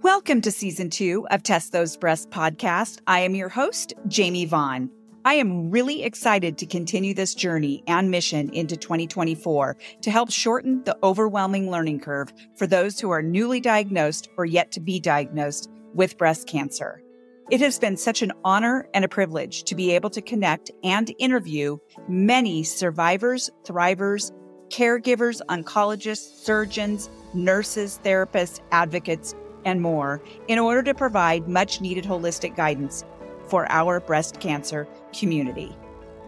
Welcome to Season 2 of Test Those Breasts podcast. I am your host, Jamie Vaughn. I am really excited to continue this journey and mission into 2024 to help shorten the overwhelming learning curve for those who are newly diagnosed or yet to be diagnosed with breast cancer. It has been such an honor and a privilege to be able to connect and interview many survivors, thrivers, caregivers, oncologists, surgeons, nurses, therapists, advocates, and more in order to provide much needed holistic guidance for our breast cancer community.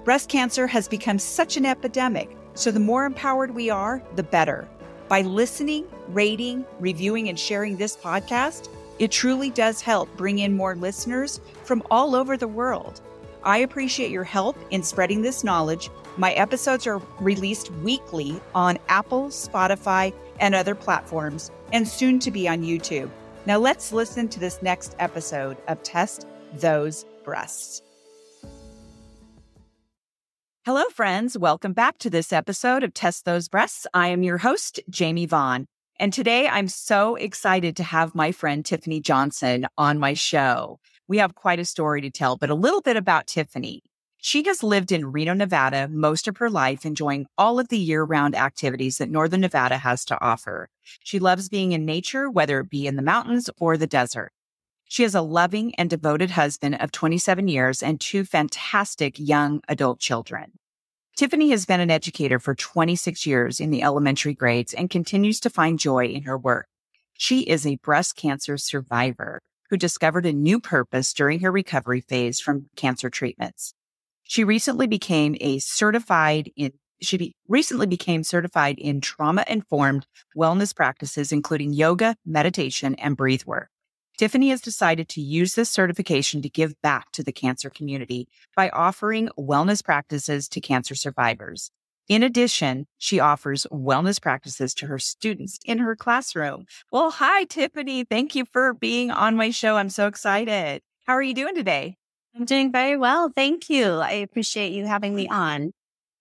Breast cancer has become such an epidemic, so the more empowered we are, the better. By listening, rating, reviewing, and sharing this podcast, it truly does help bring in more listeners from all over the world. I appreciate your help in spreading this knowledge. My episodes are released weekly on Apple, Spotify, and other platforms, and soon to be on YouTube. Now let's listen to this next episode of Test Those Breasts. Hello, friends. Welcome back to this episode of Test Those Breasts. I am your host, Jamie Vaughn. And today I'm so excited to have my friend Tiffany Johnson on my show. We have quite a story to tell, but a little bit about Tiffany. She has lived in Reno, Nevada most of her life, enjoying all of the year-round activities that Northern Nevada has to offer. She loves being in nature, whether it be in the mountains or the desert. She has a loving and devoted husband of 27 years and two fantastic young adult children. Tiffany has been an educator for 26 years in the elementary grades and continues to find joy in her work. She is a breast cancer survivor who discovered a new purpose during her recovery phase from cancer treatments. She recently became certified in trauma-informed wellness practices, including yoga, meditation, and breath work. Tiffany has decided to use this certification to give back to the cancer community by offering wellness practices to cancer survivors. In addition, she offers wellness practices to her students in her classroom. Well, hi, Tiffany. Thank you for being on my show. I'm so excited. How are you doing today? I'm doing very well. Thank you. I appreciate you having me on.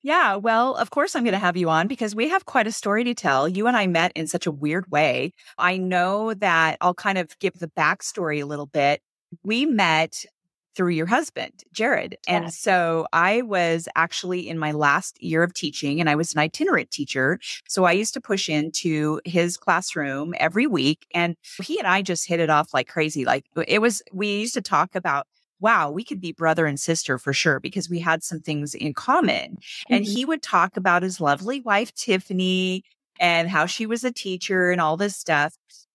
Yeah, well, of course I'm going to have you on because we have quite a story to tell. You and I met in such a weird way. I know that I'll kind of give the backstory a little bit. We met through your husband, Jared. And Yes. so I was actually in my last year of teaching and I was an itinerant teacher. So I used to push into his classroom every week and he and I just hit it off like crazy. We used to talk about, wow, we could be brother and sister for sure because we had some things in common. And he would talk about his lovely wife, Tiffany, and how she was a teacher and all this stuff.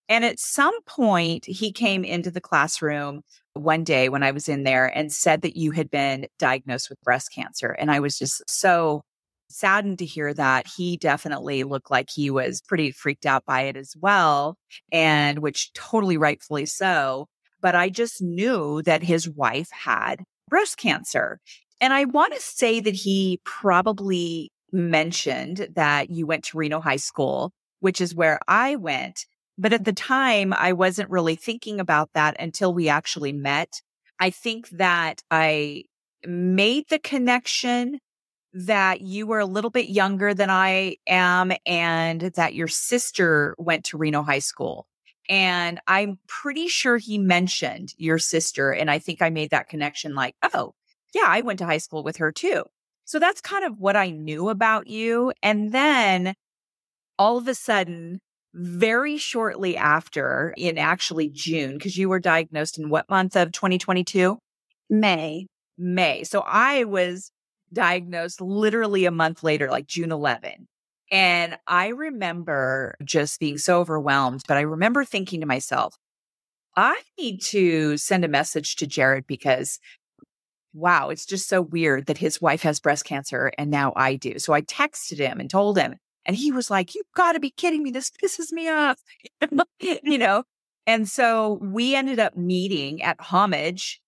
And at some point, he came into the classroom one day when I was in there and said that you had been diagnosed with breast cancer. And I was just so saddened to hear that. He definitely looked like he was pretty freaked out by it as well, and which totally rightfully so. But I just knew that his wife had breast cancer. And I want to say that he probably mentioned that you went to Reno High School, which is where I went. But at the time, I wasn't really thinking about that until we actually met. I think that I made the connection that you were a little bit younger than I am and that your sister went to Reno High School. And I'm pretty sure he mentioned your sister. And I think I made that connection like, oh, yeah, I went to high school with her too. So that's kind of what I knew about you. And then all of a sudden, very shortly after, in actually June, because you were diagnosed in what month of 2022? May. So I was diagnosed literally a month later, like June 11. And I remember just being so overwhelmed, but I remember thinking to myself, I need to send a message to Jared because, wow, it's just so weird that his wife has breast cancer and now I do. So I texted him and told him, and he was like, you've got to be kidding me. This pisses me off, And so we ended up meeting at Homage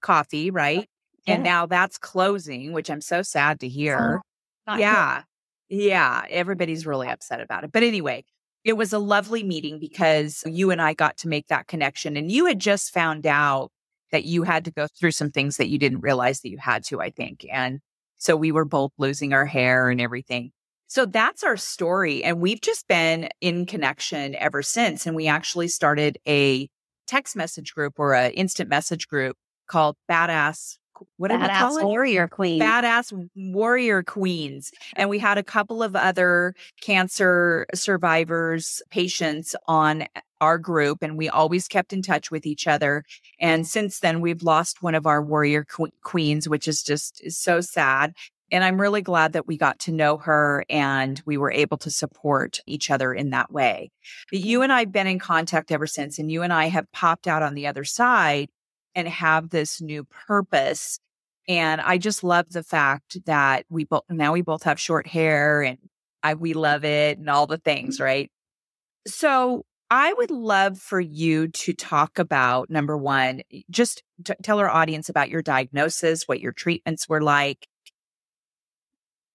Coffee, right? Yeah. And now that's closing, which I'm so sad to hear. Yeah. Yeah, everybody's really upset about it. But anyway, it was a lovely meeting because you and I got to make that connection. And you had just found out that you had to go through some things that you didn't realize that you had to, I think. And so we were both losing our hair and everything. So that's our story. And we've just been in connection ever since. And we actually started a text message group or a instant message group called Badass. What did we call Badass it? warrior queen. Badass Warrior Queens. And we had a couple of other cancer survivors, patients on our group, and we always kept in touch with each other. And since then, we've lost one of our warrior queens, which is so sad. And I'm really glad that we got to know her and we were able to support each other in that way. But you and I have been in contact ever since, and you and I have popped out on the other side and have this new purpose. And I just love the fact that we both have short hair and we love it and all the things, right? So I would love for you to talk about, number one, just tell our audience about your diagnosis, what your treatments were like.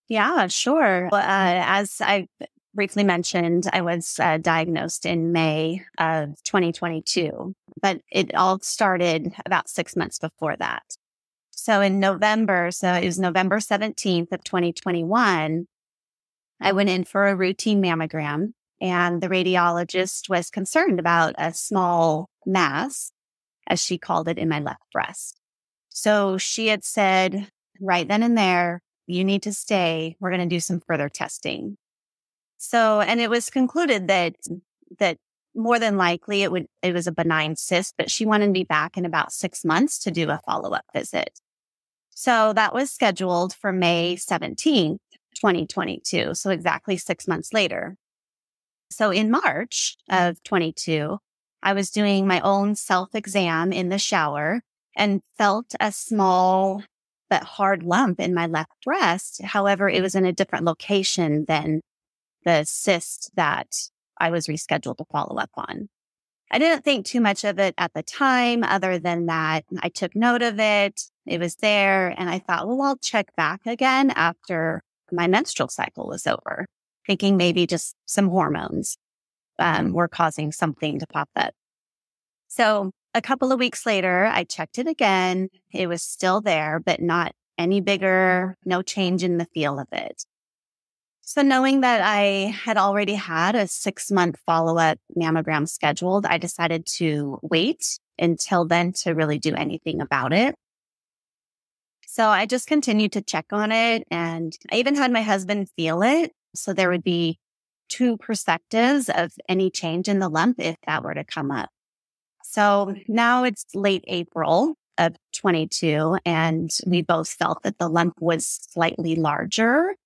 Yeah, sure. Well, as I briefly mentioned, I was diagnosed in May of 2022, but it all started about 6 months before that. So in November, so it was November 17th of 2021, I went in for a routine mammogram, and the radiologist was concerned about a small mass, as she called it, in my left breast. So she had said right then and there, you need to stay. We're going to do some further testing. So, and it was concluded that more than likely it was a benign cyst, but she wanted me back in about 6 months to do a follow-up visit. So that was scheduled for May 17th, 2022. So exactly 6 months later. So in March of 22, I was doing my own self-exam in the shower and felt a small but hard lump in my left breast. However, it was in a different location than the cyst that I was rescheduled to follow up on. I didn't think too much of it at the time, other than that I took note of it. It was there. And I thought, well, I'll check back again after my menstrual cycle was over, thinking maybe just some hormones were causing something to pop up. So a couple of weeks later, I checked it again. It was still there, but not any bigger, no change in the feel of it. So knowing that I had already had a 6-month follow-up mammogram scheduled, I decided to wait until then to really do anything about it. So I just continued to check on it, and I even had my husband feel it. So there would be 2 perspectives of any change in the lump if that were to come up. So now it's late April of 22, and we both felt that the lump was slightly larger.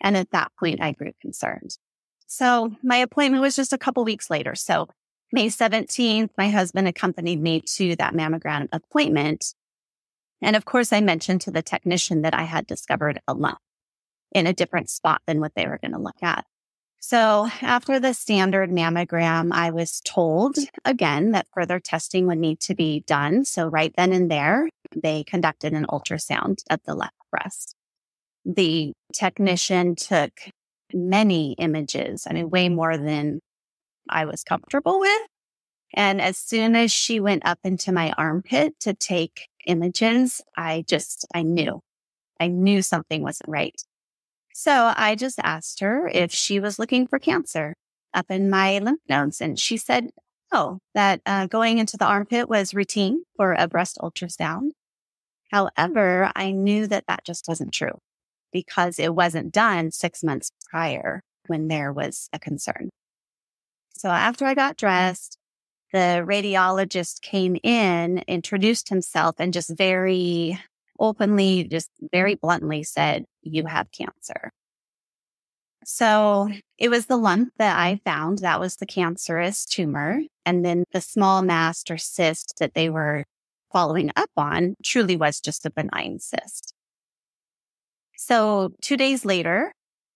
And at that point, I grew concerned. So my appointment was just a couple weeks later. So May 17th, my husband accompanied me to that mammogram appointment. And of course, I mentioned to the technician that I had discovered a lump in a different spot than what they were going to look at. So after the standard mammogram, I was told again that further testing would need to be done. So right then and there, they conducted an ultrasound of the left breast. The technician took many images, way more than I was comfortable with. And as soon as she went up into my armpit to take images, I knew something wasn't right. So I just asked her if she was looking for cancer up in my lymph nodes. And she said, that going into the armpit was routine for a breast ultrasound. However, I knew that just wasn't true because it wasn't done 6 months prior when there was a concern. So after I got dressed, the radiologist came in, introduced himself, and just very openly, just very bluntly said, "You have cancer." So it was the lump that I found that was the cancerous tumor. And then the small mass or cyst that they were following up on truly was just a benign cyst. So 2 days later,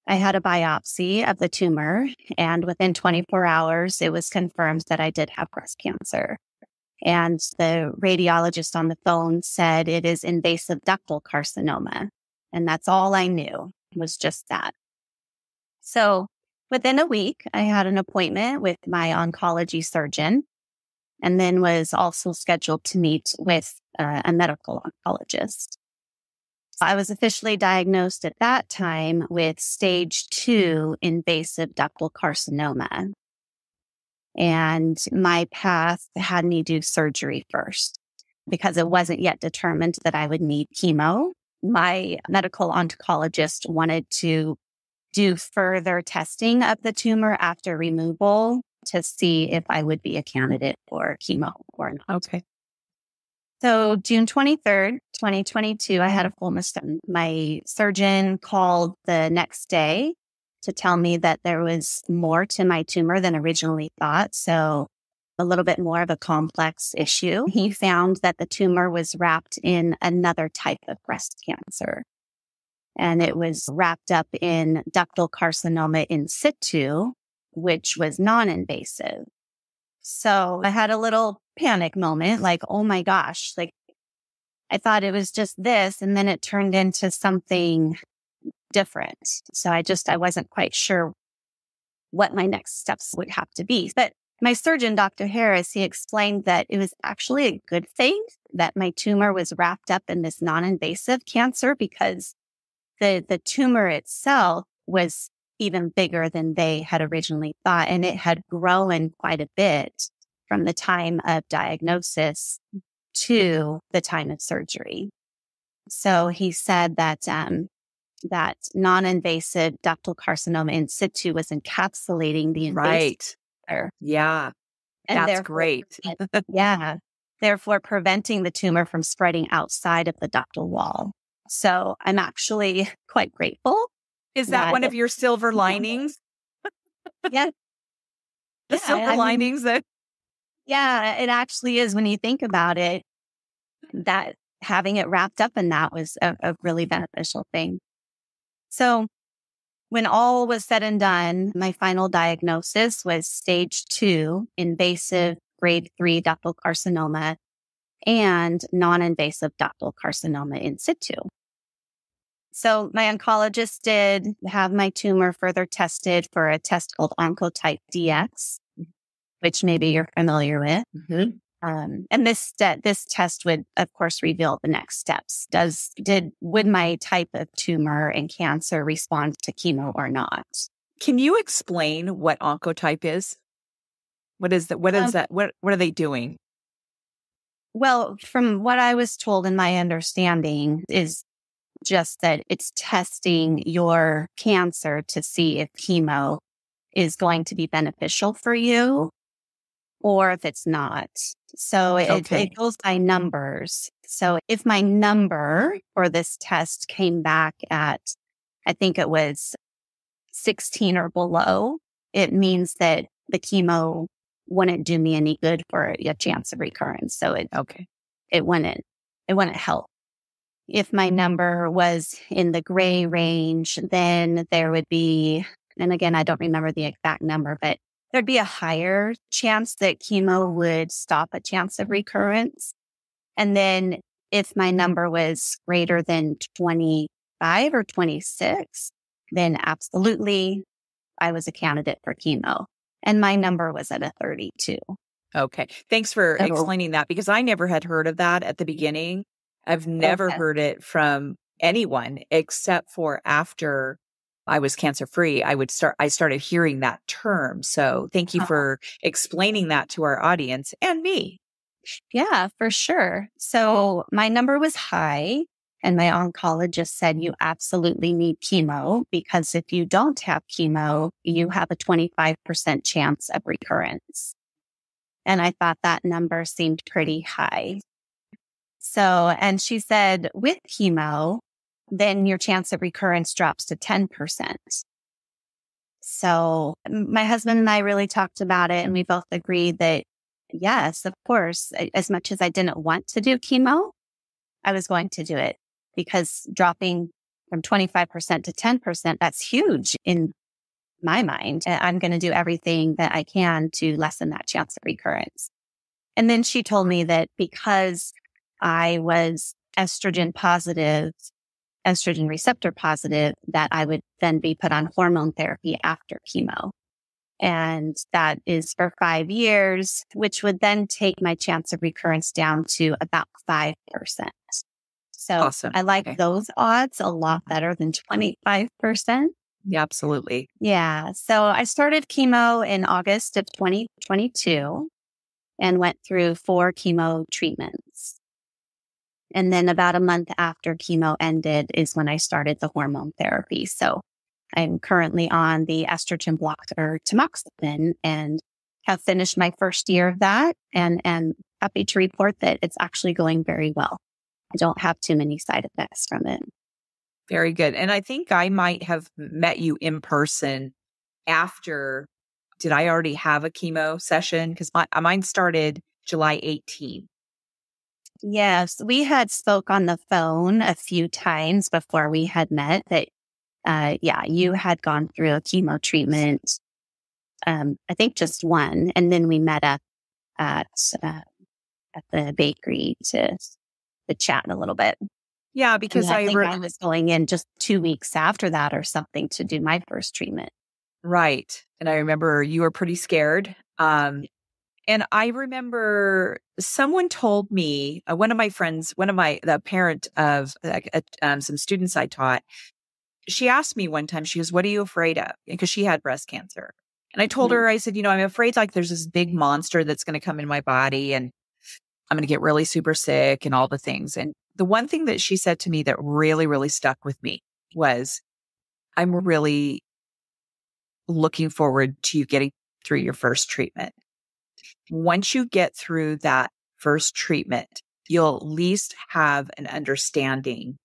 I had a biopsy of the tumor, and within 24 hours, it was confirmed that I did have breast cancer. And the radiologist on the phone said it is invasive ductal carcinoma. And that's all I knew was just that. So within a week, I had an appointment with my oncology surgeon, and then was also scheduled to meet with a medical oncologist. I was officially diagnosed at that time with stage 2 invasive ductal carcinoma. And my path had me do surgery first because it wasn't yet determined that I would need chemo. My medical oncologist wanted to do further testing of the tumor after removal to see if I would be a candidate for chemo or not. Okay. So June 23rd, 2022, I had a full mastectomy. My surgeon called the next day to tell me that there was more to my tumor than originally thought. So a little bit more of a complex issue. He found that the tumor was wrapped in another type of breast cancer. And it was wrapped up in ductal carcinoma in situ, which was non-invasive. So I had a little panic moment, like, oh my gosh, like I thought it was just this, and then it turned into something different. So I wasn't quite sure what my next steps would have to be. But my surgeon, Dr. Harris, he explained that it was actually a good thing that my tumor was wrapped up in this non-invasive cancer because the tumor itself was even bigger than they had originally thought. And it had grown quite a bit from the time of diagnosis to the time of surgery. So he said that that non-invasive ductal carcinoma in situ was encapsulating the invasive. Right. Yeah. And that's great. Yeah. Therefore, preventing the tumor from spreading outside of the ductal wall. So I'm actually quite grateful. Is that one of your silver linings? Yeah. The silver linings that. Yeah, it actually is when you think about it, that having it wrapped up in that was a really beneficial thing. So when all was said and done, my final diagnosis was stage 2, invasive grade 3 ductal carcinoma and non-invasive ductal carcinoma in situ. So my oncologist did have my tumor further tested for a test called Oncotype DX, which maybe you're familiar with. Mm-hmm. And this test would, of course, reveal the next steps. Would my type of tumor and cancer respond to chemo or not? Can you explain what Oncotype is? What is that? What is that? What are they doing? Well, from what I was told and my understanding is just that it's testing your cancer to see if chemo is going to be beneficial for you or if it's not. So it goes by numbers. So if my number for this test came back at, I think it was 16 or below, it means that the chemo wouldn't do me any good for a chance of recurrence. So it wouldn't help. If my number was in the gray range, then there would be, and again, I don't remember the exact number, but there'd be a higher chance that chemo would stop a chance of recurrence. And then if my number was greater than 25 or 26, then absolutely I was a candidate for chemo. And my number was at a 32. Okay. Thanks for explaining that because I never had heard of that at the beginning. I've never heard it from anyone except for after I was cancer free. I started hearing that term. So thank you for explaining that to our audience and me. Yeah, for sure. So my number was high and my oncologist said you absolutely need chemo because if you don't have chemo, you have a 25% chance of recurrence. And I thought that number seemed pretty high. So, and she said, with chemo, then your chance of recurrence drops to 10%. So my husband and I really talked about it and we both agreed that, yes, of course, as much as I didn't want to do chemo, I was going to do it because dropping from 25% to 10%, that's huge in my mind. I'm going to do everything that I can to lessen that chance of recurrence. And then she told me that because I was estrogen receptor positive, that I would then be put on hormone therapy after chemo. And that is for 5 years, which would then take my chance of recurrence down to about 5%. So awesome. I like those odds a lot better than 25%. Yeah, absolutely. Yeah. So I started chemo in August of 2022 and went through 4 chemo treatments. And then about a month after chemo ended is when I started the hormone therapy. So I'm currently on the estrogen blocker tamoxifen and have finished my first year of that and happy to report that it's actually going very well. I don't have too many side effects from it. Very good. And I think I might have met you in person after. Did I already have a chemo session? Because mine started July 18th. Yes, we had spoke on the phone a few times before we had met that, yeah, you had gone through a chemo treatment. I think just one. And then we met up at, uh, at the bakery to chat a little bit. Yeah, And because I think I was going in just 2 weeks after that or something to do my first treatment. right. And I remember you were pretty scared. And I remember someone told me, one of my friends, the parent of some students I taught, she asked me one time, she goes, "What are you afraid of?" Because she had breast cancer. And I told Mhm. her, I said, I'm afraid like there's this big monster that's going to come in my body and I'm going to get really super sick and all the things. And the one thing that she said to me that really, really stuck with me was, I'm really looking forward to you getting through your first treatment. Once you get through that first treatment, you'll at least have an understanding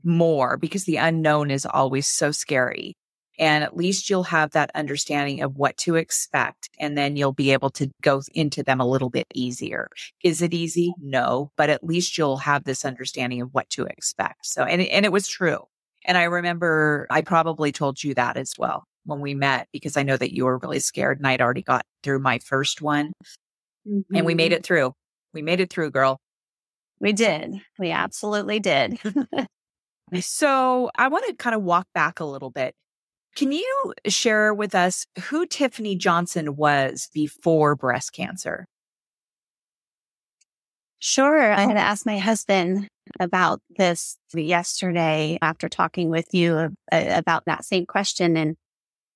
more because the unknown is always so scary. And at least you'll have that understanding of what to expect. And then you'll be able to go into them a little bit easier. Is it easy? No, but at least you'll have this understanding of what to expect. So, and it was true. And I remember I probably told you that as well when we met, because I know that you were really scared and I'd already got through my first one and we made Mhm. it through. We made it through, girl. We did. We absolutely did. So I want to kind of walk back a little bit. Can you share with us who Tiffany Johnson was before breast cancer? Sure. I had asked my husband about this yesterday after talking with you about that same question. And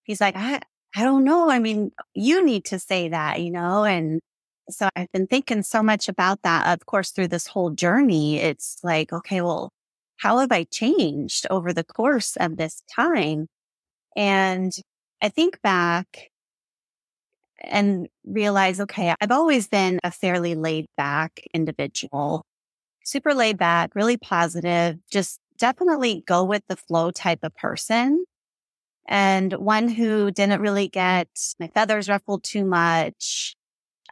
he's like, I don't know. I mean, you need to say that, And so I've been thinking so much about that. Of course, through this whole journey, it's like, okay, well, how have I changed over the course of this time? And I think back and realize, okay, I've always been a fairly laid back individual, super laid back, really positive, just definitely go with the flow type of person. And one who didn't really get my feathers ruffled too much.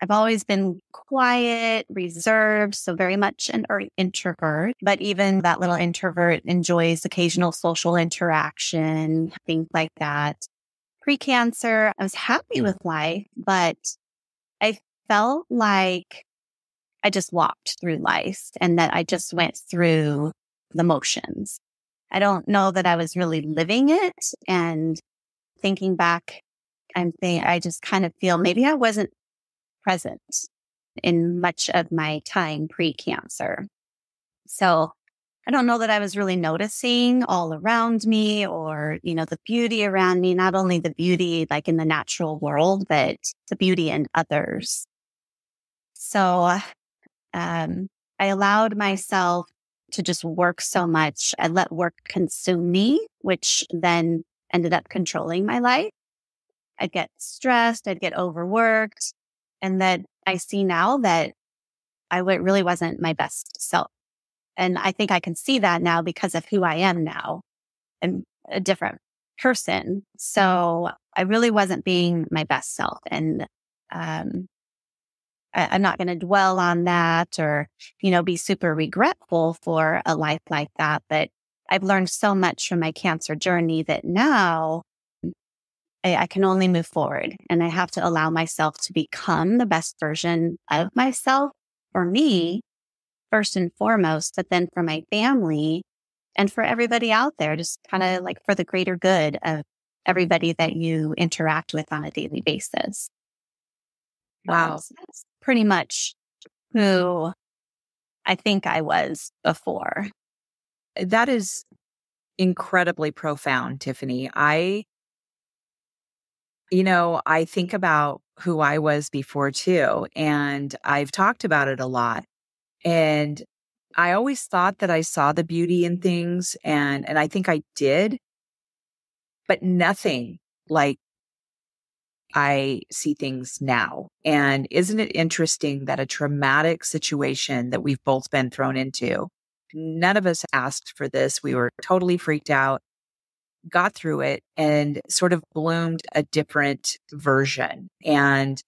I've always been quiet, reserved, so very much an introvert, but even that little introvert enjoys occasional social interaction, things like that. Pre-cancer, I was happy with life, but I felt like I just walked through life and that I just went through the motions. I don't know that I was really living it. And thinking back, I just kind of feel maybe I wasn't present in much of my time pre-cancer. So I don't know that I was really noticing all around me or, the beauty around me, not only the beauty like in the natural world, but the beauty in others. So I allowed myself to just work so much. I let work consume me, which then ended up controlling my life. I'd get stressed, I'd get overworked. And that I see now that really wasn't my best self. And I think I can see that now because of who I am now. I'm a different person. So I really wasn't being my best self. And um, I'm not going to dwell on that or, be super regretful for a life like that. But I've learned so much from my cancer journey that now I can only move forward and I have to allow myself to become the best version of myself for me, first and foremost, but then for my family and for everybody out there, just kind of like for the greater good of everybody that you interact with on a daily basis. Wow. So that's pretty much who I think I was before. That is incredibly profound, Tiffany. I I think about who I was before too, and I've talked about it a lot. And I always thought that I saw the beauty in things, and I think I did, but nothing like I see things now. And isn't it interesting that a traumatic situation that we've both been thrown into, none of us asked for this. We were totally freaked out, got through it, and sort of bloomed a different version and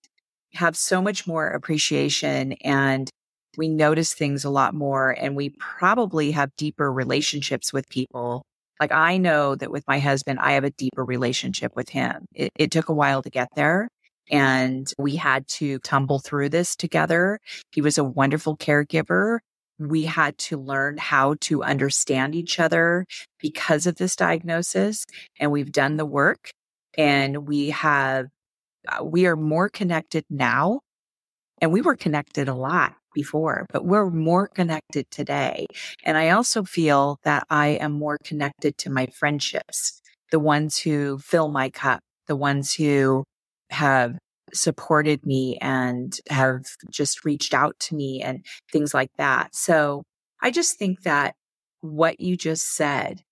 have so much more appreciation, and we notice things a lot more, and we probably have deeper relationships with people. Like I know that with my husband, I have a deeper relationship with him. It took a while to get there, and we had to tumble through this together. He was a wonderful caregiver. We had to learn how to understand each other because of this diagnosis, and we've done the work, and we are more connected now, and we were connected a lot before, but we're more connected today. And I also feel that I am more connected to my friendships, the ones who fill my cup, the ones who have supported me and have just reached out to me and things like that. So I just think that what you just said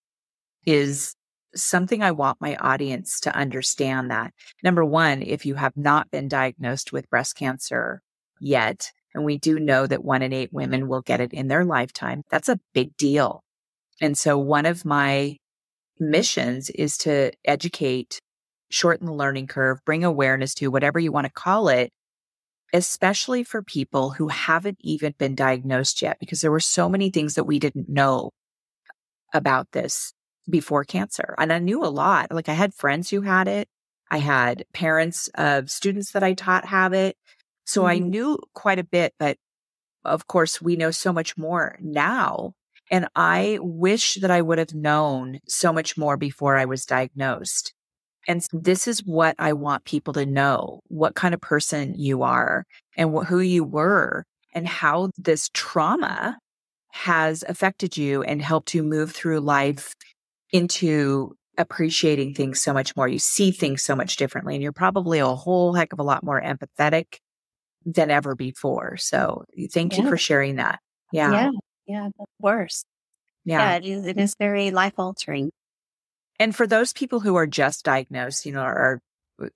is something I want my audience to understand, that number one, if you have not been diagnosed with breast cancer yet, and we do know that 1 in 8 women will get it in their lifetime, that's a big deal. And so one of my missions is to educate, shorten the learning curve, bring awareness to whatever you want to call it, especially for people who haven't even been diagnosed yet, because there were so many things that we didn't know about this before cancer. And I knew a lot. Like I had friends who had it. I had parents of students that I taught have it. So I Mhm. knew quite a bit, but of course we know so much more now. And I wish that I would have known so much more before I was diagnosed. And this is what I want people to know, what kind of person you are and who you were and how this trauma has affected you and helped you move through life into appreciating things so much more. You see things so much differently, and you're probably a whole heck of a lot more empathetic than ever before. So thank you Yeah. for sharing that. Yeah. Yeah. Yeah. Of course. Yeah. Yeah. It is very life altering. And for those people who are just diagnosed, are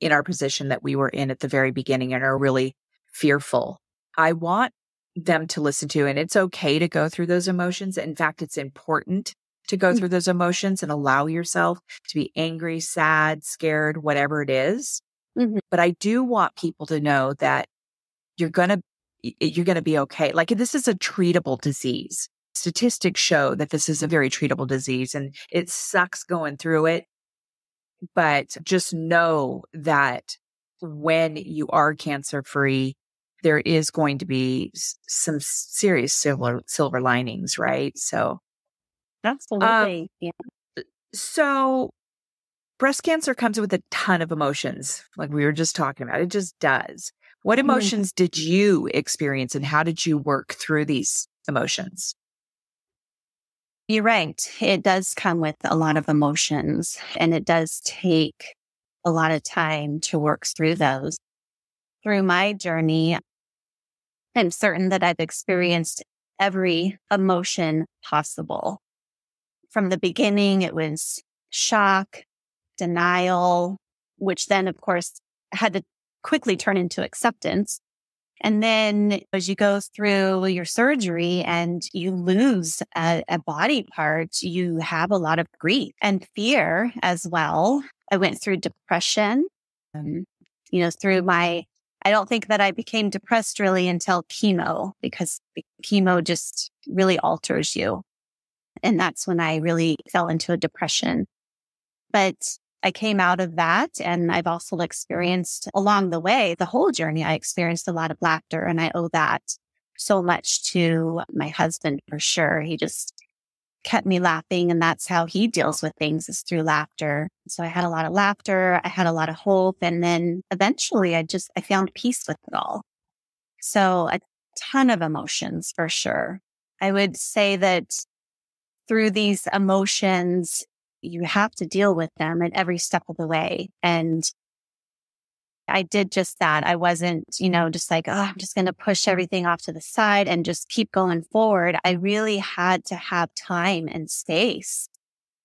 in our position that we were in at the very beginning and are really fearful, I want them to listen to, and it's okay to go through those emotions. In fact, it's important to go through those emotions and allow yourself to be angry, sad, scared, whatever it is. Mhm. But I do want people to know that you're going to you're going to be okay. Like this is a treatable disease. Statistics show that this is a very treatable disease, and it sucks going through it. But just know that when you are cancer free, there is going to be some serious silver linings, right? So, um, Absolutely. Yeah. so breast cancer comes with a ton of emotions, like we were just talking about. It just does. What Mhm. emotions did you experience, and how did you work through these emotions? You're right. It does come with a lot of emotions, and it does take a lot of time to work through those. Through my journey, I'm certain that I've experienced every emotion possible. From the beginning, it was shock, denial, which then, of course, had to quickly turn into acceptance. And then as you go through your surgery and you lose a body part, you have a lot of grief and fear as well. I went through depression, um, through I don't think that I became depressed really until chemo, because chemo just really alters you. And that's when I really fell into a depression. But I came out of that, and I've also experienced along the way, the whole journey, I experienced a lot of laughter, and I owe that so much to my husband for sure. He just kept me laughing, and that's how he deals with things, is through laughter. So I had a lot of laughter. I had a lot of hope. And then eventually I found peace with it all. So a ton of emotions for sure. I would say that through these emotions, you have to deal with them at every step of the way. And I did just that. I wasn't, just like, oh, I'm just going to push everything off to the side and just keep going forward. I really had to have time and space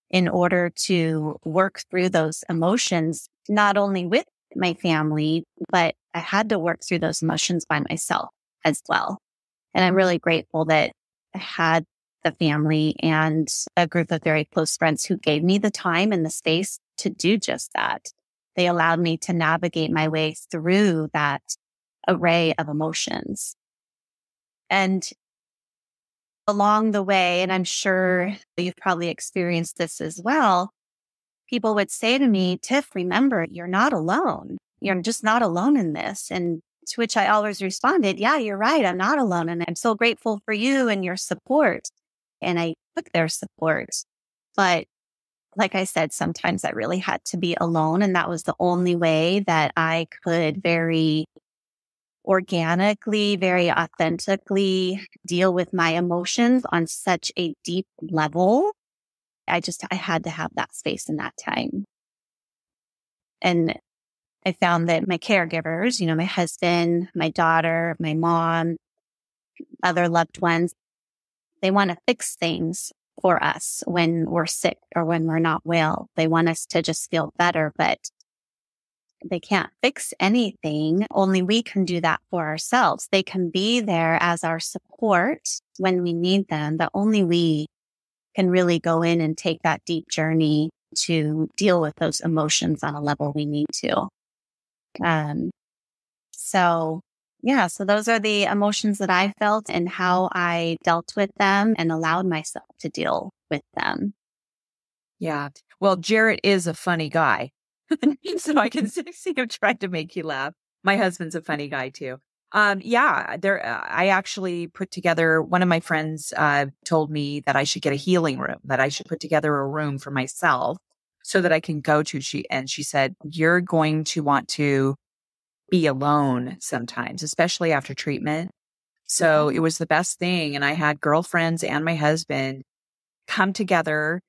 in order to work through those emotions, not only with my family, but I had to work through those emotions by myself as well. And I'm really grateful that I had the family and a group of very close friends who gave me the time and the space to do just that. They allowed me to navigate my way through that array of emotions. And along the way, and I'm sure you've probably experienced this as well, people would say to me, Tiff, remember, you're not alone. You're just not alone in this. And to which I always responded, yeah, you're right. I'm not alone. And I'm so grateful for you and your support. And I took their support. But like I said, sometimes I really had to be alone. And that was the only way that I could very organically, very authentically deal with my emotions on such a deep level. I had to have that space and that time. And I found that my caregivers, my husband, my daughter, my mom, other loved ones, they want to fix things for us when we're sick or when we're not well. They want us to just feel better, but they can't fix anything. Only we can do that for ourselves. They can be there as our support when we need them, but only we can really go in and take that deep journey to deal with those emotions on a level we need to. So those are the emotions that I felt and how I dealt with them and allowed myself to deal with them. Yeah. Well, Jarrett is a funny guy. So I can see him trying to make you laugh. My husband's a funny guy too. I actually put together, one of my friends told me that I should get a healing room, that I should put together a room for myself so that I can go to. She said, you're going to want to be alone sometimes, especially after treatment. So it was the best thing. And I had girlfriends and my husband come together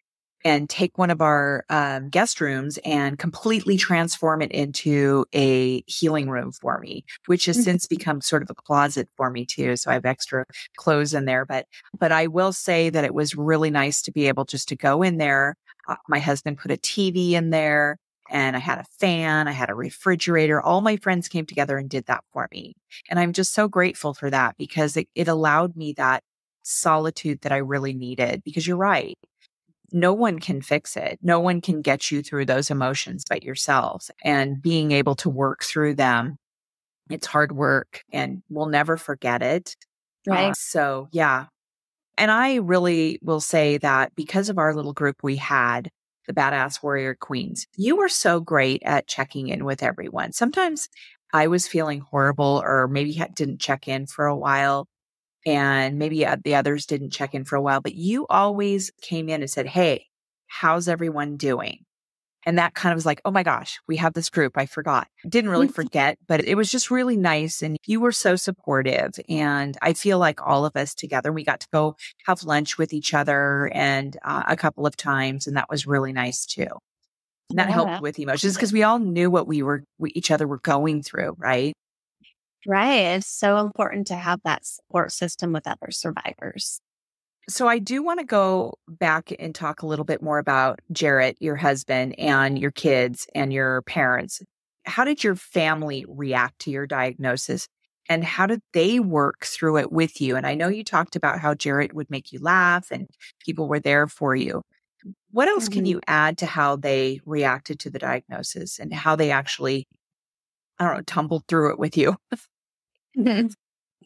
and take one of our guest rooms and completely transform it into a healing room for me, which has since become sort of a closet for me too. So I have extra clothes in there. But I will say that it was really nice to be able just to go in there. My husband put a TV in there and I had a fan, I had a refrigerator. All my friends came together and did that for me. And I'm just so grateful for that because it allowed me that solitude that I really needed. Because you're right. No one can fix it. No one can get you through those emotions but yourselves. And being able to work through them, it's hard work and we'll never forget it. Right. So, yeah. And I really will say that because of our little group we had, the Badass Warrior Queens, you were so great at checking in with everyone. Sometimes I was feeling horrible or maybe didn't check in for a while. And maybe the others didn't check in for a while, but you always came in and said, hey, how's everyone doing? And that kind of was like, oh my gosh, we have this group. I forgot. Didn't really forget, but it was just really nice. And you were so supportive. And I feel like all of us together, we got to go have lunch with each other and a couple of times. And that was really nice too. And that helped with emotions because we all knew what we each other were going through, right? Right. It's so important to have that support system with other survivors. So I do want to go back and talk a little bit more about Jarrett, your husband, and your kids and your parents. How did your family react to your diagnosis and how did they work through it with you? And I know you talked about how Jarrett would make you laugh and people were there for you. What else can you add to how they reacted to the diagnosis and how they actually, I don't know, tumbled through it with you?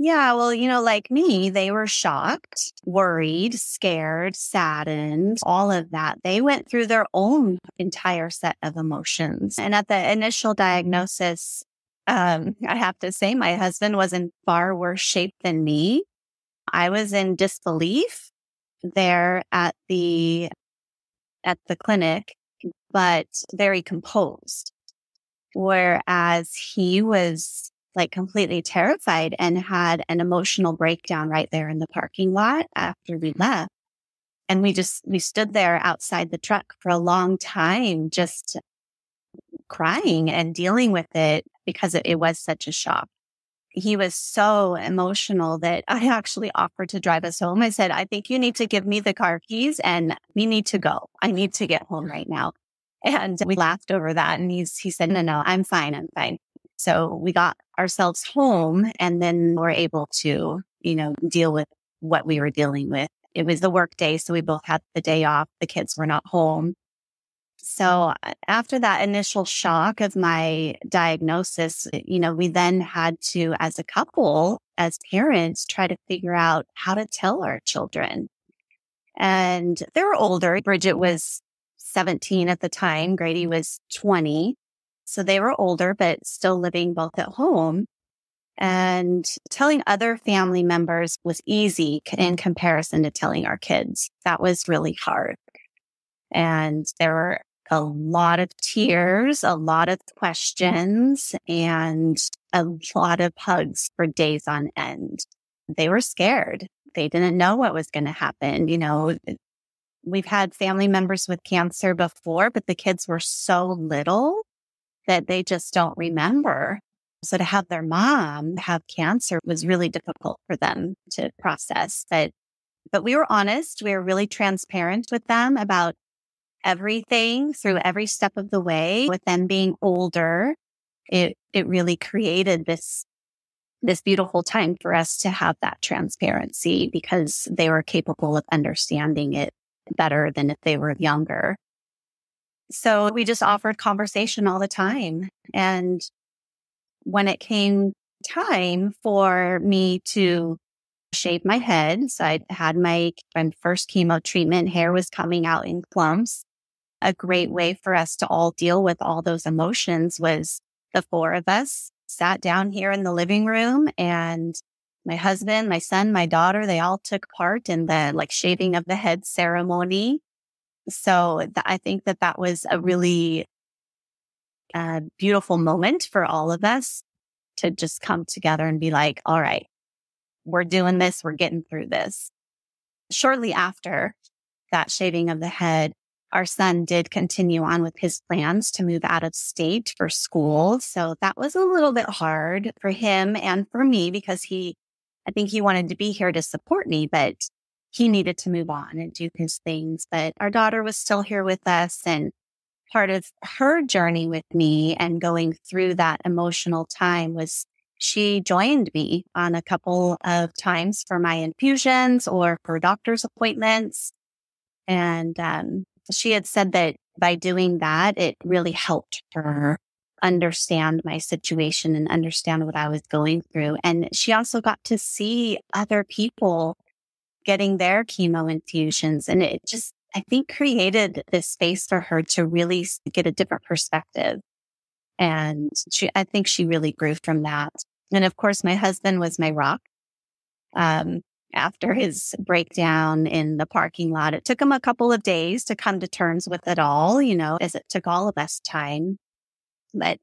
Yeah, well, like me, they were shocked, worried, scared, saddened, all of that. They went through their own entire set of emotions. And at the initial diagnosis, I have to say my husband was in far worse shape than me. I was in disbelief there at the clinic, but very composed. Whereas he was like completely terrified and had an emotional breakdown right there in the parking lot after we left. And we stood there outside the truck for a long time, just crying and dealing with it because it was such a shock. He was so emotional that I actually offered to drive us home. I said, I think you need to give me the car keys and we need to go. I need to get home right now. And we laughed over that. And he said, no, I'm fine. I'm fine. So we got ourselves home and then were able to, deal with what we were dealing with. It was the work day. So we both had the day off. The kids were not home. So after that initial shock of my diagnosis, we then had to, as a couple, as parents, try to figure out how to tell our children. And they were older. Bridget was 17 at the time. Grady was 20. So they were older, but still living both at home. And telling other family members was easy in comparison to telling our kids. That was really hard. And there were a lot of tears, a lot of questions, and a lot of hugs for days on end. They were scared. They didn't know what was going to happen. We've had family members with cancer before, but the kids were so little that they just don't remember. So to have their mom have cancer was really difficult for them to process. But we were honest. We were really transparent with them about everything through every step of the way. With them being older, it really created this beautiful time for us to have that transparency because they were capable of understanding it better than if they were younger. So we just offered conversation all the time. And when it came time for me to shave my head, so I had my first chemo treatment, hair was coming out in clumps. A great way for us to all deal with all those emotions was the four of us sat down here in the living room, and my husband, my son, my daughter, they all took part in the shaving of the head ceremony. So I think that was a really beautiful moment for all of us to just come together and be like, all right, we're doing this. We're getting through this. Shortly after that shaving of the head, our son did continue on with his plans to move out of state for school. So that was a little bit hard for him and for me because I think he wanted to be here to support me, but he needed to move on and do his things. But our daughter was still here with us, and part of her journey with me and going through that emotional time was she joined me on a couple of times for my infusions or for doctor's appointments. And she had said that by doing that, it really helped her understand my situation and understand what I was going through. And she also got to see other people getting their chemo infusions. And it just, I think, created this space for her to really get a different perspective. And I think she really grew from that. And of course, my husband was my rock. After his breakdown in the parking lot, it took him a couple of days to come to terms with it all, as it took all of us time. But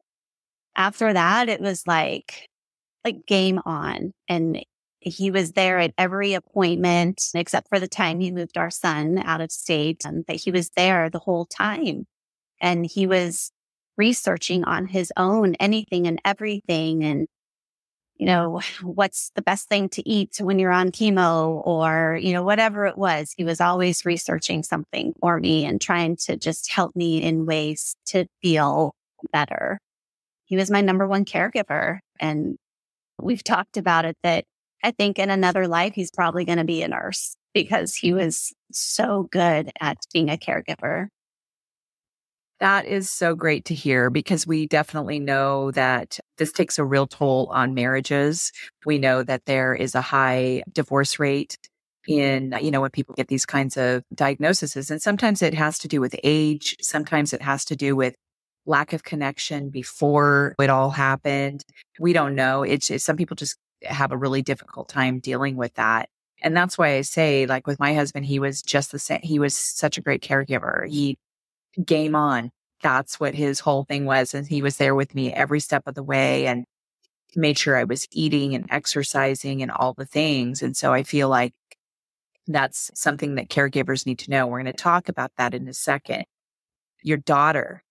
after that, it was like game on. And he was there at every appointment, except for the time he moved our son out of state, but he was there the whole time. And he was researching on his own anything and everything. And what's the best thing to eat when you're on chemo or, whatever it was. He was always researching something for me and trying to just help me in ways to feel better. He was my number one caregiver. And we've talked about it that I think in another life, he's probably going to be a nurse because he was so good at being a caregiver. That is so great to hear because we definitely know that this takes a real toll on marriages. We know that there is a high divorce rate in, when people get these kinds of diagnoses. And sometimes it has to do with age. Sometimes it has to do with lack of connection before it all happened. We don't know. It's some people just have a really difficult time dealing with that. And that's why I say, with my husband, he was just the same. He was such a great caregiver. He game on. That's what his whole thing was. And he was there with me every step of the way and made sure I was eating and exercising and all the things. And so I feel like that's something that caregivers need to know. We're going to talk about that in a second. Your daughter,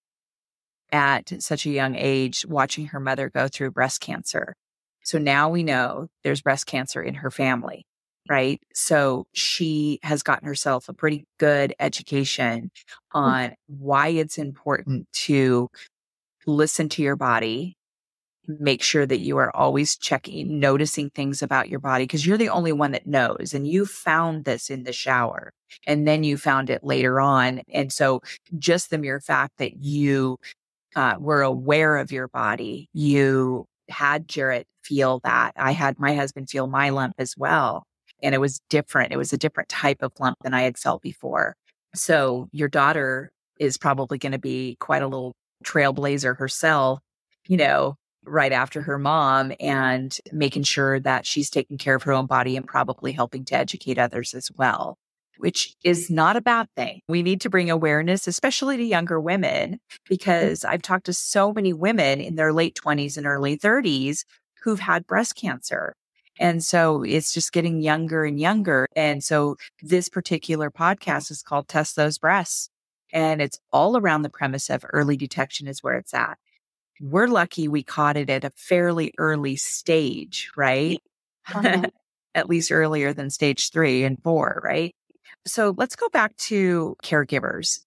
at such a young age, watching her mother go through breast cancer. So now we know there's breast cancer in her family, right? So she has gotten herself a pretty good education on why it's important to listen to your body, make sure that you are always checking, noticing things about your body, because you're the only one that knows. And you found this in the shower and then you found it later on. And so just the mere fact that you were aware of your body, you had Jarrett feel that. I had my husband feel my lump as well. And it was different. It was a different type of lump than I had felt before. So your daughter is probably going to be quite a little trailblazer herself, you know, right after her mom, and making sure that she's taking care of her own body and probably helping to educate others as well, which is not a bad thing. We need to bring awareness, especially to younger women, because I've talked to so many women in their late 20s and early 30s who've had breast cancer. And so it's just getting younger and younger. And so this particular podcast is called Test Those Breasts. And it's all around the premise of early detection is where it's at. We're lucky we caught it at a fairly early stage, right? Uh-huh. At least earlier than stage 3 and 4, right? So let's go back to caregivers.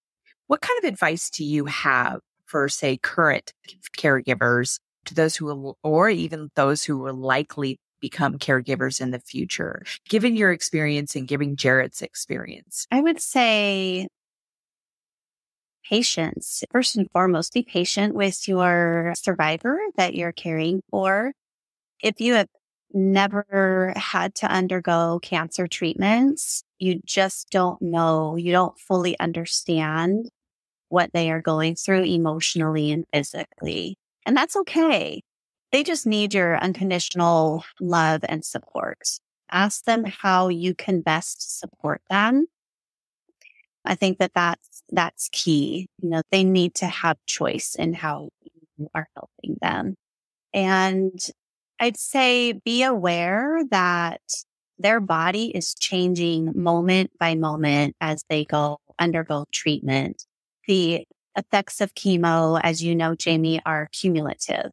What kind of advice do you have for, say, current caregivers, to those who will, or even those who will likely become caregivers in the future, given your experience and given Jarrett's experience? I would say patience. First and foremost, be patient with your survivor that you're caring for. If you have never had to undergo cancer treatments, you just don't know, you don't fully understand what they are going through emotionally and physically. And that's okay. They just need your unconditional love and support. Ask them how you can best support them. I think that that's key. You know, they need to have choice in how you are helping them. And I'd say be aware that their body is changing moment by moment as they undergo treatment. The effects of chemo, as you know, Jamie, are cumulative.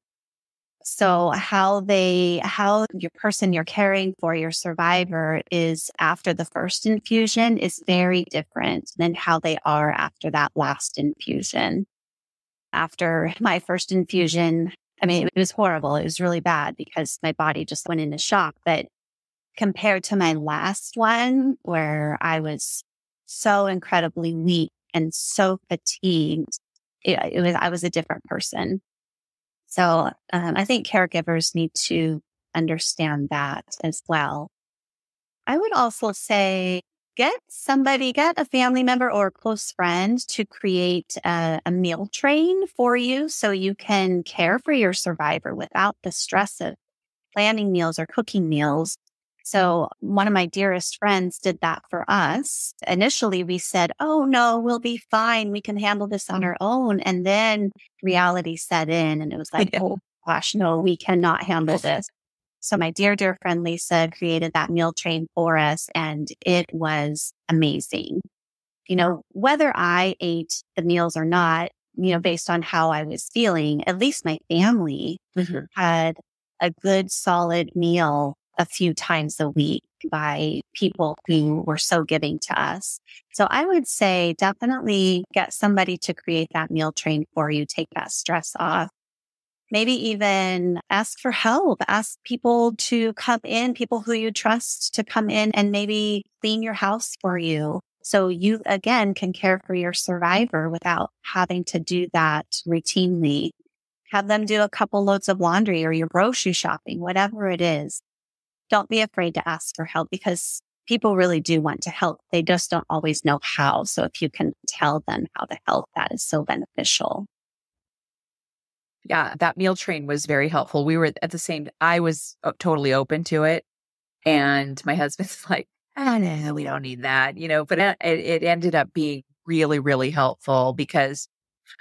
So how your person you're caring for, your survivor, is after the first infusion is very different than how they are after that last infusion. After my first infusion, I mean, it was horrible. It was really bad because my body just went into shock. But compared to my last one, where I was so incredibly weak and so fatigued, I was a different person. So I think caregivers need to understand that as well. I would also say get a family member or a close friend to create a meal train for you so you can care for your survivor without the stress of planning meals or cooking meals. So one of my dearest friends did that for us. Initially, we said, oh, no, we'll be fine. We can handle this on our own. And then reality set in and it was like, oh, gosh, no, we cannot handle this. So my dear, dear friend Lisa created that meal train for us, and it was amazing. You know, whether I ate the meals or not, you know, based on how I was feeling, at least my family had a good, solid meal a few times a week by people who were so giving to us. So I would say definitely get somebody to create that meal train for you, take that stress off. Maybe even ask for help, ask people to come in, people who you trust to come in and maybe clean your house for you. So you, again, can care for your survivor without having to do that routinely. Have them do a couple loads of laundry or your grocery shopping, whatever it is. Don't be afraid to ask for help because people really do want to help. They just don't always know how. So if you can tell them how to help, that is so beneficial. Yeah, that meal train was very helpful. We were at the same, I was totally open to it. And my husband's like, oh, no, we don't need that, you know, but it ended up being really, really helpful because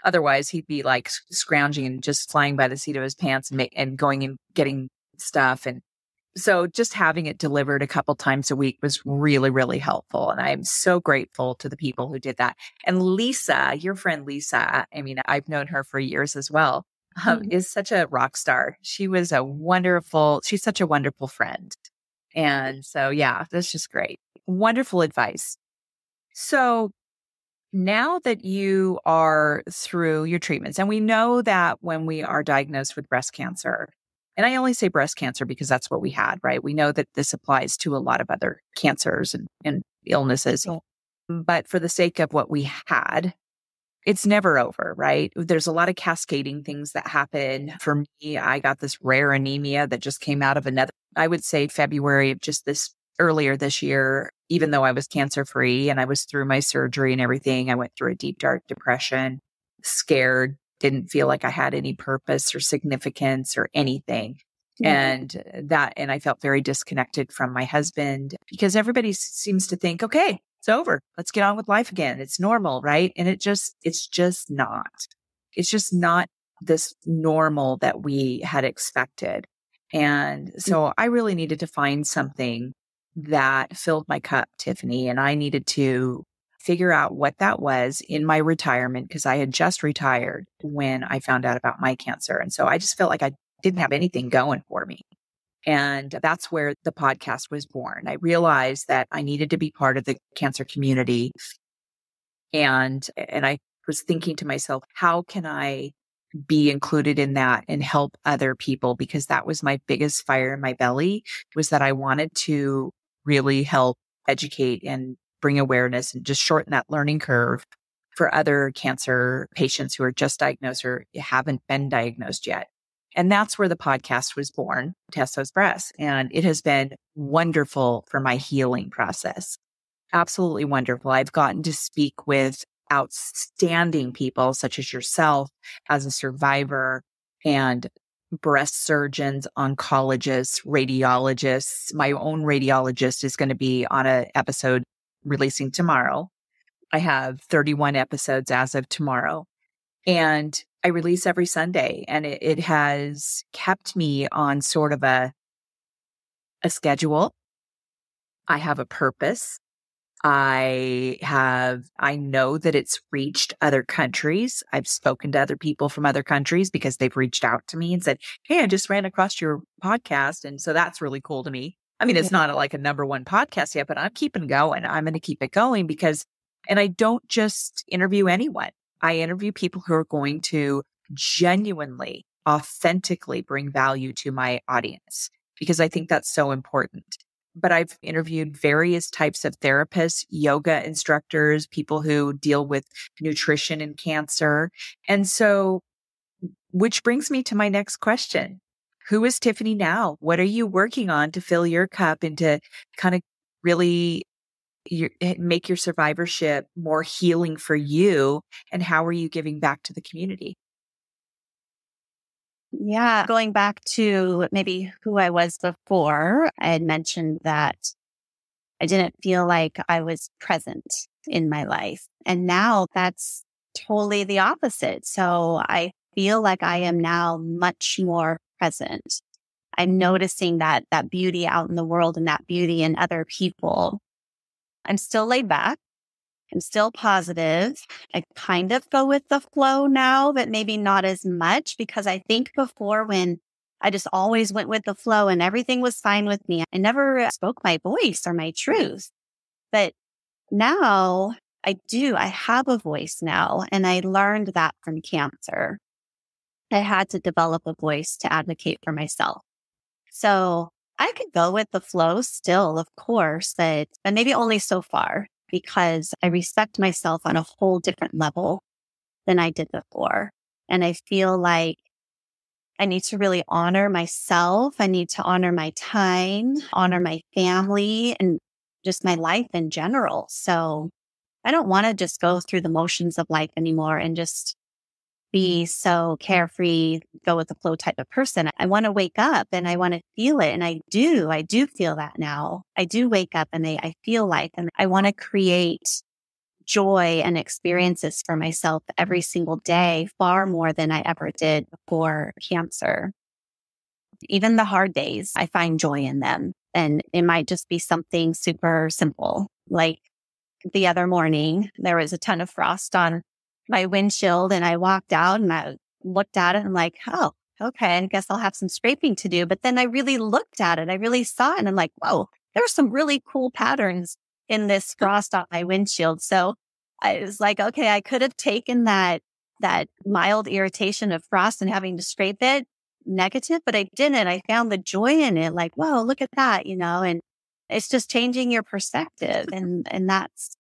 otherwise he'd be like scrounging and just flying by the seat of his pants and going and getting stuff. And So just having it delivered a couple times a week was really, really helpful. And I'm so grateful to the people who did that. And Lisa, your friend Lisa, I mean, I've known her for years as well, Mhm. is such a rock star. She's such a wonderful friend. And so, yeah, that's just great. Wonderful advice. So now that you are through your treatments, and we know that when we are diagnosed with breast cancer, and I only say breast cancer because that's what we had, right? We know that this applies to a lot of other cancers and illnesses. Yeah. But for the sake of what we had, it's never over, right? There's a lot of cascading things that happen. For me, I got this rare anemia that just came out of I would say February of just earlier this year, even though I was cancer free and I was through my surgery and everything. I went through a deep, dark depression, scared, didn't feel like I had any purpose or significance or anything. Yeah. And I felt very disconnected from my husband because everybody seems to think, okay, it's over. Let's get on with life again. It's normal, right? And it's just not. It's just not this normal that we had expected. And so I really needed to find something that filled my cup, Tiffany, and I needed to figure out what that was in my retirement because I had just retired when I found out about my cancer. And so I just felt like I didn't have anything going for me. And that's where the podcast was born. I realized that I needed to be part of the cancer community. And I was thinking to myself, how can I be included in that and help other people? Because that was my biggest fire in my belly, was that I wanted to really help educate and bring awareness and just shorten that learning curve for other cancer patients who are just diagnosed or haven't been diagnosed yet. And that's where the podcast was born, Test Those Breasts. And it has been wonderful for my healing process. Absolutely wonderful. I've gotten to speak with outstanding people such as yourself as a survivor and breast surgeons, oncologists, radiologists. My own radiologist is going to be on an episode releasing tomorrow. I have 31 episodes as of tomorrow. And I release every Sunday, and it has kept me on sort of a schedule. I have a purpose. I know that it's reached other countries. I've spoken to other people from other countries because they've reached out to me and said, hey, I just ran across your podcast. And so that's really cool to me. I mean, Yeah. it's not like a number one podcast yet, but I'm keeping going. I'm going to keep it going and I don't just interview anyone. I interview people who are going to genuinely, authentically bring value to my audience because I think that's so important. But I've interviewed various types of therapists, yoga instructors, people who deal with nutrition and cancer. And so, which brings me to my next question. Who is Tiffany now? What are you working on to fill your cup and to kind of really make your survivorship more healing for you? And how are you giving back to the community? Yeah. Going back to maybe who I was before, I had mentioned that I didn't feel like I was present in my life. And now that's totally the opposite. So I feel like I am now much more present. I'm noticing that beauty out in the world and that beauty in other people. I'm still laid back. I'm still positive. I kind of go with the flow now, but maybe not as much because I think before when I just always went with the flow and everything was fine with me, I never spoke my voice or my truth. But now I do. I have a voice now, and I learned that from cancer. I had to develop a voice to advocate for myself. So I could go with the flow still, of course, but maybe only so far because I respect myself on a whole different level than I did before. And I feel like I need to really honor myself. I need to honor my time, honor my family, and just my life in general. So I don't want to just go through the motions of life anymore and just be so carefree, go with the flow type of person. I want to wake up and I want to feel it. And I do feel that now. I do wake up and I feel life and I want to create joy and experiences for myself every single day, far more than I ever did before cancer. Even the hard days, I find joy in them. And it might just be something super simple. Like the other morning, there was a ton of frost on my windshield and I walked out and I looked at it and I'm like, oh, okay, I guess I'll have some scraping to do. But then I really looked at it. I really saw it and I'm like, whoa, there are some really cool patterns in this frost on my windshield. So I was like, okay, I could have taken that mild irritation of frost and having to scrape it negative, but I didn't. I found the joy in it. Like, whoa, look at that, and it's just changing your perspective. And that's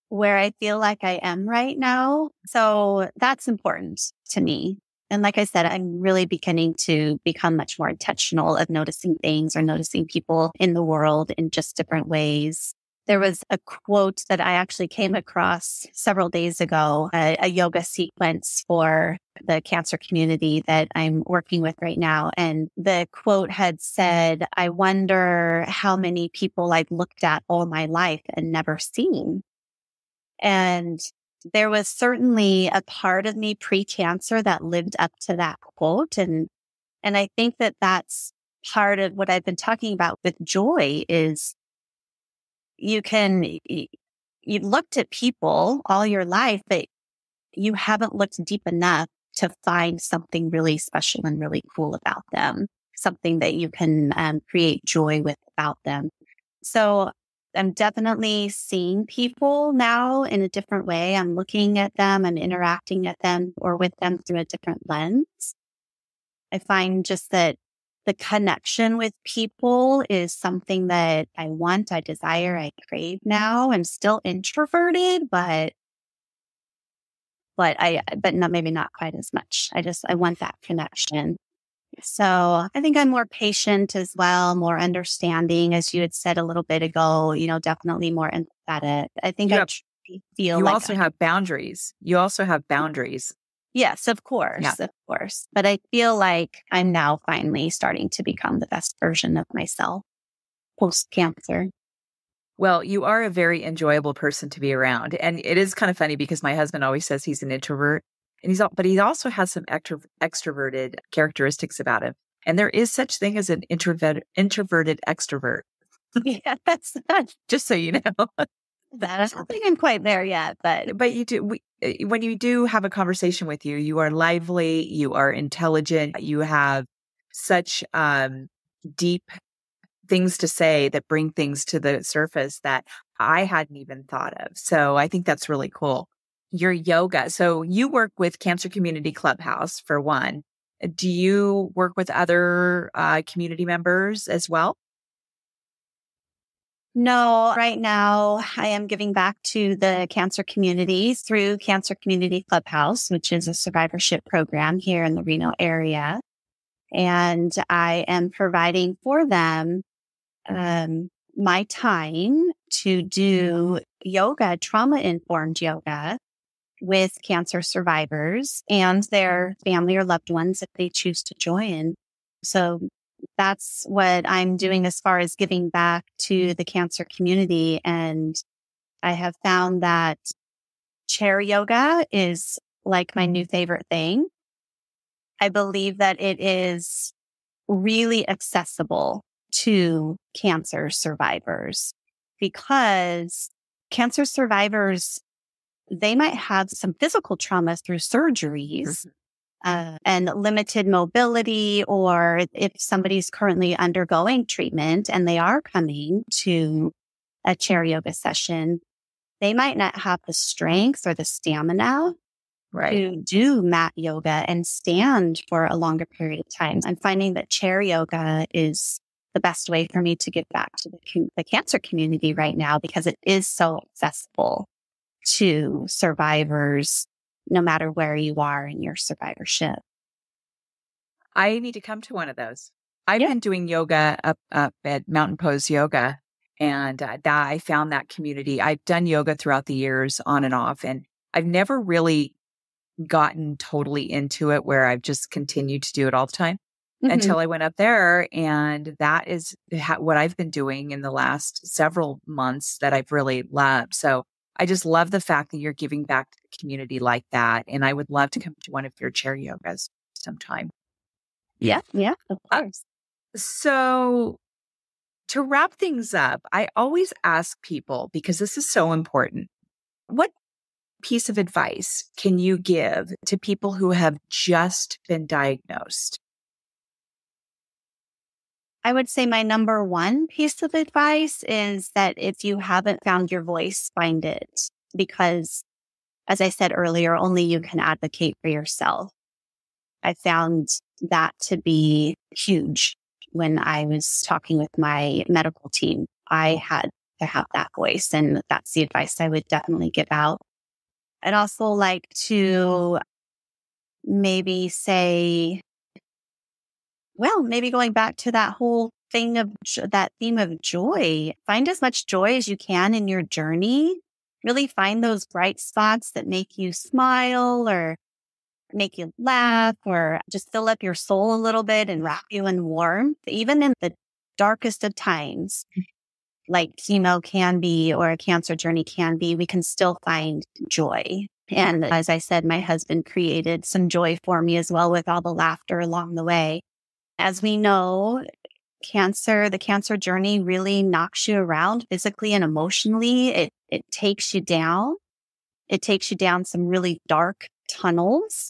where I feel like I am right now. So that's important to me. And like I said, I'm really beginning to become much more intentional of noticing things or noticing people in the world in just different ways. There was a quote that I actually came across several days ago, a yoga sequence for the cancer community that I'm working with right now. And the quote had said, I wonder how many people I've looked at all my life and never seen. And there was certainly a part of me pre-cancer that lived up to that quote. And I think that that's part of what I've been talking about with joy is you looked at people all your life, but you haven't looked deep enough to find something really special and really cool about them, something that you can create joy with about them. So I'm definitely seeing people now in a different way. I'm looking at them, I'm interacting at them or with them through a different lens. I find just that the connection with people is something that I want, I desire, I crave now. I'm still introverted, but not, maybe not quite as much. I want that connection. So I think I'm more patient as well, more understanding, as you had said a little bit ago, definitely more empathetic. I think I feel you like also have boundaries. You also have boundaries. Yes, of course. Yeah. Of course. But I feel like I'm now finally starting to become the best version of myself post-cancer. Well, you are a very enjoyable person to be around. And it is kind of funny because my husband always says he's an introvert and but he also has some extroverted characteristics about him. And there is such thing as an introverted extrovert. Yeah, that's just so you know. I don't think I'm quite there yet, but you do. When you do have a conversation with you, you are lively, you are intelligent, you have such deep things to say that bring things to the surface that I hadn't even thought of. So I think that's really cool. Your yoga. So you work with Cancer Community Clubhouse for one. Do you work with other community members as well? No, right now I am giving back to the cancer community through Cancer Community Clubhouse, which is a survivorship program here in the Reno area. And I am providing for them my time to do yoga, trauma-informed yoga with cancer survivors and their family or loved ones if they choose to join. So that's what I'm doing as far as giving back to the cancer community. And I have found that chair yoga is like my new favorite thing. I believe that it is really accessible to cancer survivors because cancer survivors, they might have some physical trauma through surgeries and limited mobility, or if somebody's currently undergoing treatment and they are coming to a chair yoga session, they might not have the strength or the stamina to do mat yoga and stand for a longer period of time. I'm finding that chair yoga is the best way for me to give back to the cancer community right now because it is so accessible to survivors, no matter where you are in your survivorship. I need to come to one of those. I've been doing yoga up at Mountain Pose Yoga, and I found that community. I've done yoga throughout the years on and off, and I've never really gotten totally into it where I've just continued to do it all the time until I went up there. And that is what I've been doing in the last several months that I've really loved. So I just love the fact that you're giving back to the community like that. And I would love to come to one of your chair yogas sometime. Yeah, of course. So to wrap things up, I always ask people, because this is so important, what piece of advice can you give to people who have just been diagnosed? I would say my number one piece of advice is that if you haven't found your voice, find it. Because as I said earlier, only you can advocate for yourself. I found that to be huge when I was talking with my medical team. I had to have that voice, and that's the advice I would definitely give out. I'd also like to maybe say, well, maybe going back to that whole thing of that theme of joy, find as much joy as you can in your journey. Really find those bright spots that make you smile or make you laugh or just fill up your soul a little bit and wrap you in warmth, even in the darkest of times, like chemo can be or a cancer journey can be, we can still find joy. And as I said, my husband created some joy for me as well with all the laughter along the way. As we know, the cancer journey really knocks you around physically and emotionally. It takes you down. It takes you down some really dark tunnels.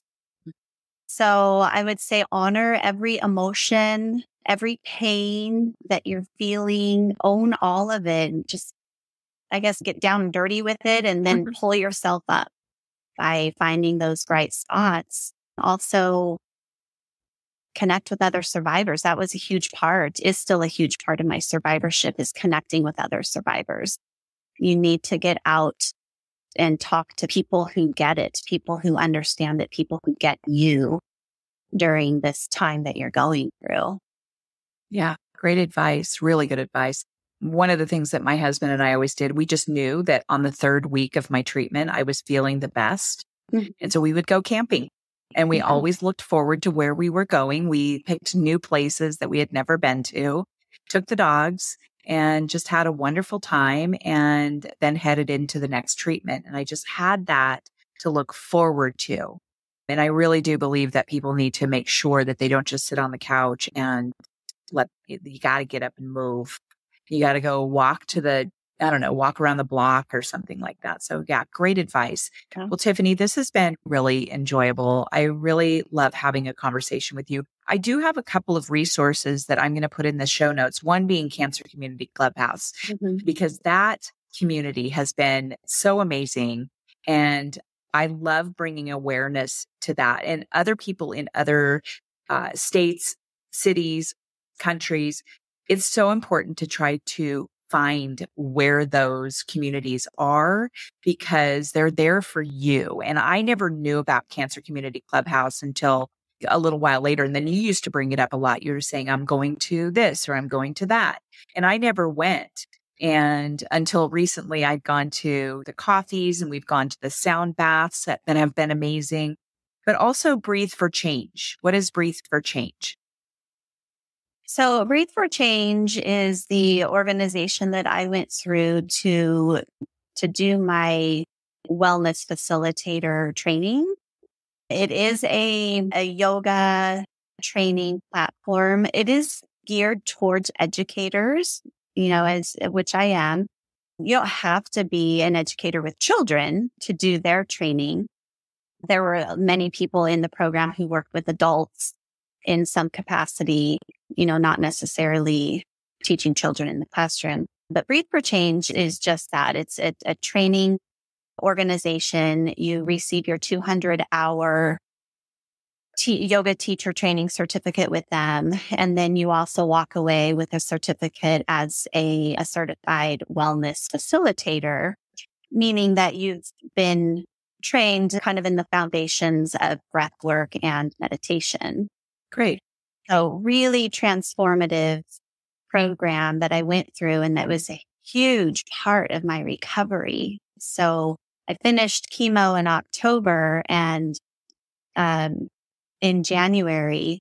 So I would say honor every emotion, every pain that you're feeling, own all of it. And just, I guess, get down and dirty with it and then pull yourself up by finding those bright spots. Also, connect with other survivors. That was a huge part, is still a huge part of my survivorship, is connecting with other survivors. You need to get out and talk to people who get it, people who understand it, people who get you during this time that you're going through. Yeah, great advice. Really good advice. One of the things that my husband and I always did, we just knew that on the third week of my treatment, I was feeling the best. And so we would go camping. And we always looked forward to where we were going. We picked new places that we had never been to, took the dogs, and just had a wonderful time, and then headed into the next treatment. And I just had that to look forward to. And I really do believe that people need to make sure that they don't just sit on the couch and you got to get up and move. You got to go walk walk around the block or something like that. So yeah, great advice. Okay. Well, Tiffany, this has been really enjoyable. I really love having a conversation with you. I do have a couple of resources that I'm going to put in the show notes, one being Cancer Community Clubhouse, because that community has been so amazing. And I love bringing awareness to that, and other people in other states, cities, countries. It's so important to try to find where those communities are, because they're there for you. And I never knew about Cancer Community Clubhouse until a little while later. And then you used to bring it up a lot. You were saying, I'm going to this or I'm going to that. And I never went. And until recently, I'd gone to the coffees and we've gone to the sound baths that have been amazing, but also Breathe for Change. What is Breathe for Change? So Breathe for Change is the organization that I went through to do my wellness facilitator training. It is a yoga training platform. It is geared towards educators, which I am. You don't have to be an educator with children to do their training. There were many people in the program who worked with adults in some capacity, not necessarily teaching children in the classroom. But Breathe for Change is just that. It's a training organization. You receive your 200-hour yoga teacher training certificate with them. And then you also walk away with a certificate as a certified wellness facilitator, meaning that you've been trained kind of in the foundations of breath work and meditation. Great. So really transformative program that I went through, and that was a huge part of my recovery. So I finished chemo in October, and in January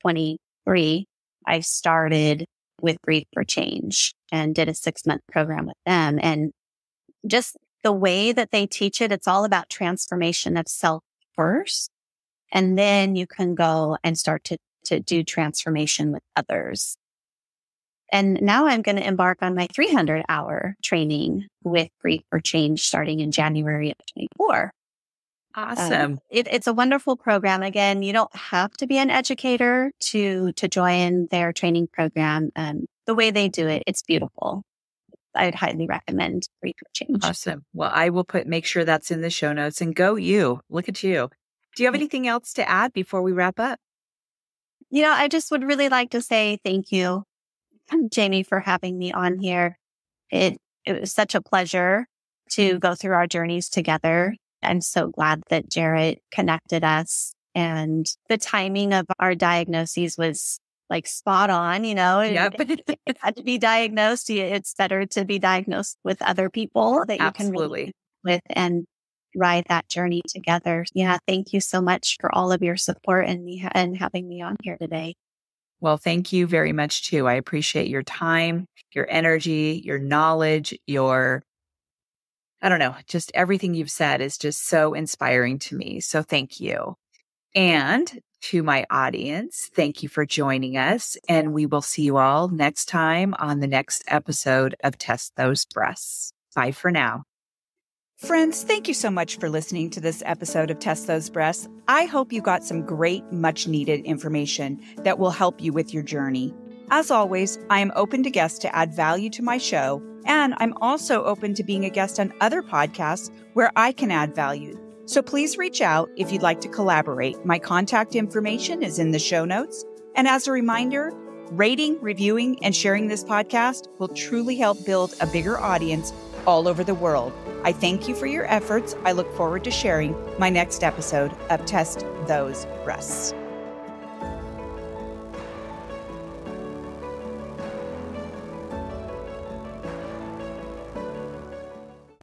23, I started with Breathe for Change and did a 6-month program with them. And just the way that they teach it, it's all about transformation of self first. And then you can go and start to to do transformation with others. And now I'm going to embark on my 300-hour training with Grief for Change starting in January of 24. Awesome. It's a wonderful program. Again, you don't have to be an educator to join their training program. The way they do it, it's beautiful. I'd highly recommend Grief for Change. Awesome. Well, I will make sure that's in the show notes, and go you. Look at you. Do you have anything else to add before we wrap up? I just would really like to say thank you, Jamie, for having me on here. It was such a pleasure to go through our journeys together. I'm so glad that Jarrett connected us, and the timing of our diagnoses was like spot on, Yep. It had to be diagnosed. It's better to be diagnosed with other people that you can relate with and ride that journey together. Yeah. Thank you so much for all of your support and having me on here today. Well, thank you very much too. I appreciate your time, your energy, your knowledge, just everything you've said is just so inspiring to me. So thank you. And to my audience, thank you for joining us. And we will see you all next time on the next episode of Test Those Breasts. Bye for now. Friends, thank you so much for listening to this episode of Test Those Breasts. I hope you got some great, much needed information that will help you with your journey. As always, I am open to guests to add value to my show, and I'm also open to being a guest on other podcasts where I can add value. So please reach out if you'd like to collaborate. My contact information is in the show notes. And as a reminder, rating, reviewing, and sharing this podcast will truly help build a bigger audience all over the world. I thank you for your efforts. I look forward to sharing my next episode of Test Those Breasts.